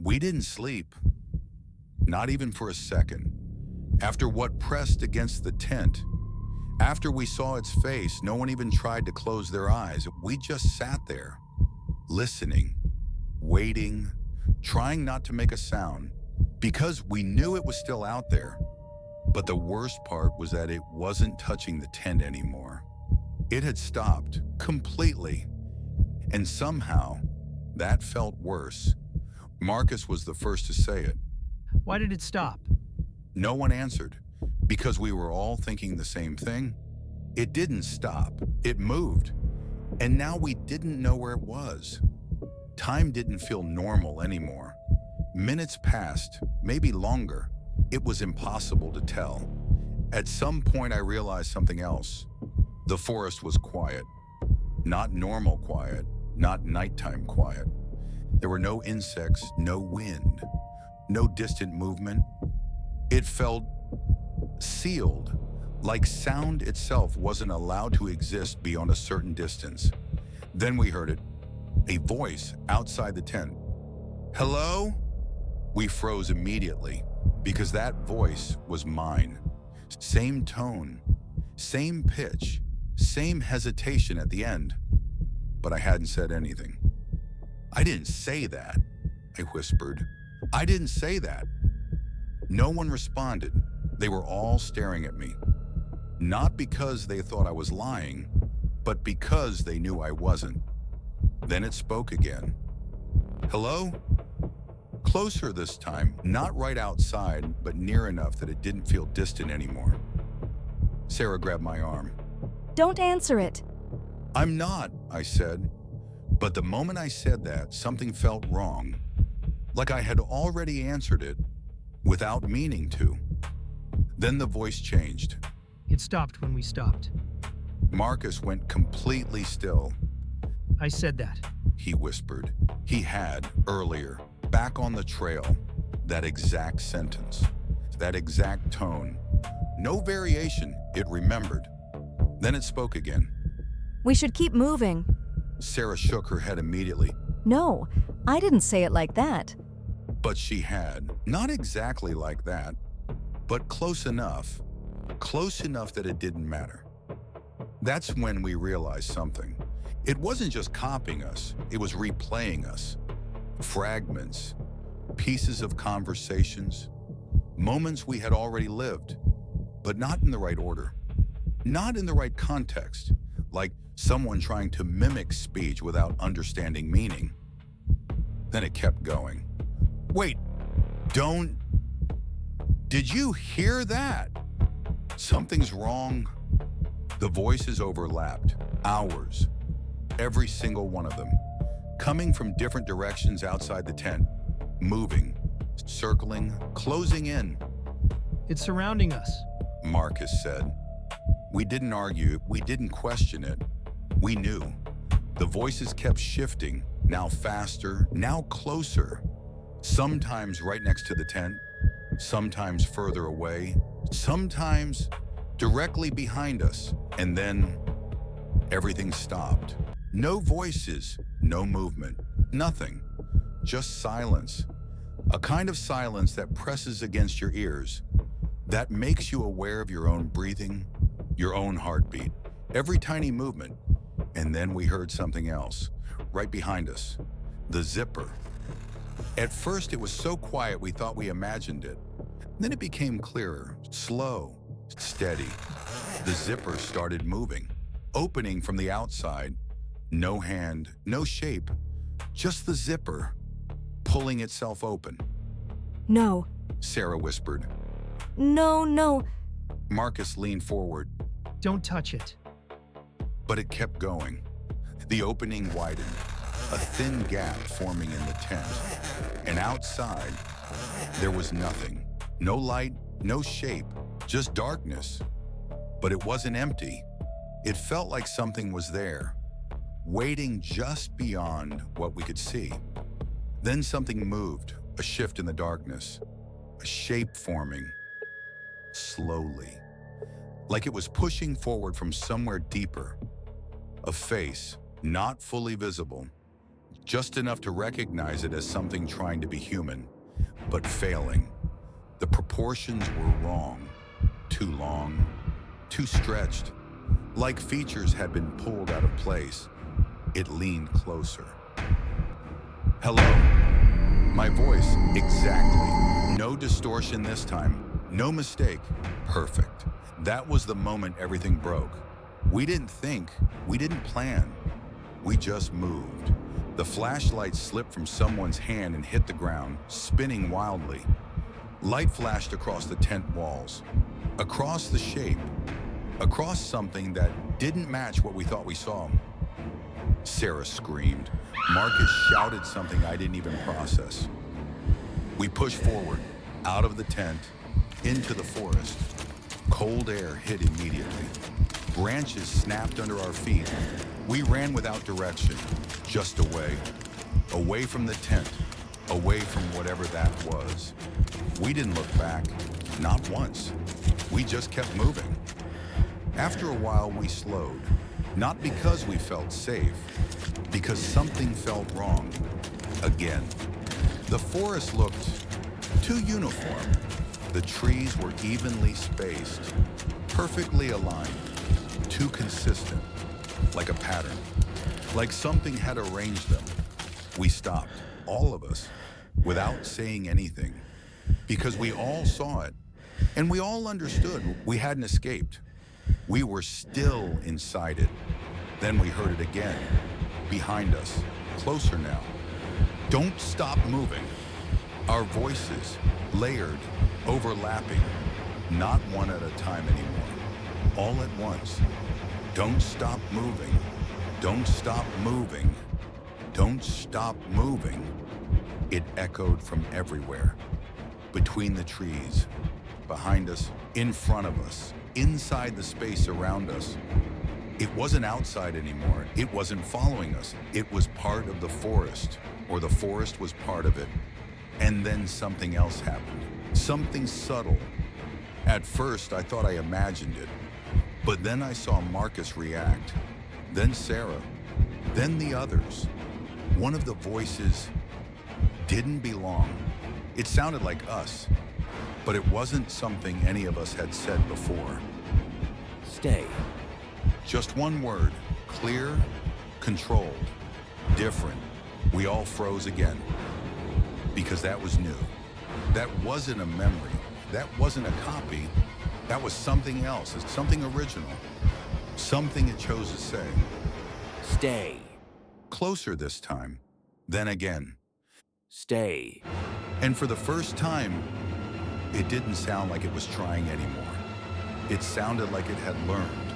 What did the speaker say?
We didn't sleep, not even for a second. After what pressed against the tent, after we saw its face, no one even tried to close their eyes. We just sat there, listening, waiting, trying not to make a sound, because we knew it was still out there. But the worst part was that it wasn't touching the tent anymore. It had stopped completely. And somehow, that felt worse. Marcus was the first to say it. Why did it stop? No one answered, because we were all thinking the same thing. It didn't stop. It moved. And now we didn't know where it was. Time didn't feel normal anymore. Minutes passed, maybe longer. It was impossible to tell. At some point, I realized something else. The forest was quiet. Not normal quiet, not nighttime quiet. There were no insects, no wind, no distant movement. It felt sealed, like sound itself wasn't allowed to exist beyond a certain distance. Then we heard it, a voice outside the tent. Hello? We froze immediately, because that voice was mine. Same tone, same pitch, same hesitation at the end. But I hadn't said anything. I didn't say that, I whispered. I didn't say that. No one responded. They were all staring at me. Not because they thought I was lying, but because they knew I wasn't. Then it spoke again. Hello? Closer this time, not right outside, but near enough that it didn't feel distant anymore. Sarah grabbed my arm. Don't answer it. I'm not, I said. But the moment I said that, something felt wrong. Like I had already answered it without meaning to. Then the voice changed. It stopped when we stopped. Marcus went completely still. I said that. He whispered. He had, earlier, back on the trail, that exact sentence, that exact tone. No variation, it remembered. Then it spoke again. We should keep moving. Sarah shook her head immediately. No, I didn't say it like that. But she had. Not exactly like that, but close enough that it didn't matter. That's when we realized something. It wasn't just copying us, it was replaying us. Fragments, pieces of conversations, moments we had already lived, but not in the right order, not in the right context, like someone trying to mimic speech without understanding meaning. Then it kept going. Wait, did you hear that? Something's wrong. The voices overlapped, hours, every single one of them, coming from different directions outside the tent, moving, circling, closing in. It's surrounding us. Marcus said. We didn't argue, we didn't question it. We knew. The voices kept shifting, now faster, now closer. Sometimes right next to the tent, sometimes further away, sometimes directly behind us. And then everything stopped. No voices, no movement, nothing. Just silence. A kind of silence that presses against your ears, that makes you aware of your own breathing, your own heartbeat, every tiny movement. And then we heard something else, right behind us, the zipper. At first, it was so quiet we thought we imagined it. Then it became clearer, slow, steady. The zipper started moving, opening from the outside. No hand, no shape, just the zipper, pulling itself open. No. Sarah whispered. No. Marcus leaned forward. Don't touch it. But it kept going. The opening widened, a thin gap forming in the tent. And outside, there was nothing. No light, no shape, just darkness. But it wasn't empty. It felt like something was there, waiting just beyond what we could see. Then something moved, a shift in the darkness, a shape forming, slowly, like it was pushing forward from somewhere deeper. A face, not fully visible, just enough to recognize it as something trying to be human, but failing. The proportions were wrong, too long, too stretched, like features had been pulled out of place. It leaned closer. Hello. My voice, exactly. No distortion this time. No mistake. Perfect. That was the moment everything broke. We didn't think. We didn't plan. We just moved. The flashlight slipped from someone's hand and hit the ground, spinning wildly. Light flashed across the tent walls, across the shape, across something that didn't match what we thought we saw. Sarah screamed. Marcus shouted something I didn't even process. We pushed forward, out of the tent, into the forest. Cold air hit immediately. Branches snapped under our feet. We ran without direction, just away. Away from the tent, away from whatever that was. We didn't look back, not once. We just kept moving. After a while, we slowed. Not because we felt safe, because something felt wrong. Again. The forest looked too uniform. The trees were evenly spaced, perfectly aligned, too consistent, like a pattern, like something had arranged them. We stopped, all of us, without saying anything, because we all saw it, and we all understood we hadn't escaped. We were still inside it. Then we heard it again, behind us, closer now. Don't stop moving. Our voices, layered, overlapping, not one at a time anymore, all at once. Don't stop moving. Don't stop moving. Don't stop moving. It echoed from everywhere, between the trees, behind us, in front of us, inside the space around us. It wasn't outside anymore. It wasn't following us. It was part of the forest, or the forest was part of it. And then something else happened. Something subtle. At first, I thought I imagined it. But then I saw Marcus react. Then Sarah. Then the others. One of the voices didn't belong. It sounded like us. But it wasn't something any of us had said before. Stay. Just one word. Clear, controlled, different. We all froze again. Because that was new. That wasn't a memory. That wasn't a copy. That was something else. It's something original. Something it chose to say. Stay. Closer this time. Then again. Stay. And for the first time, it didn't sound like it was trying anymore. It sounded like it had learned.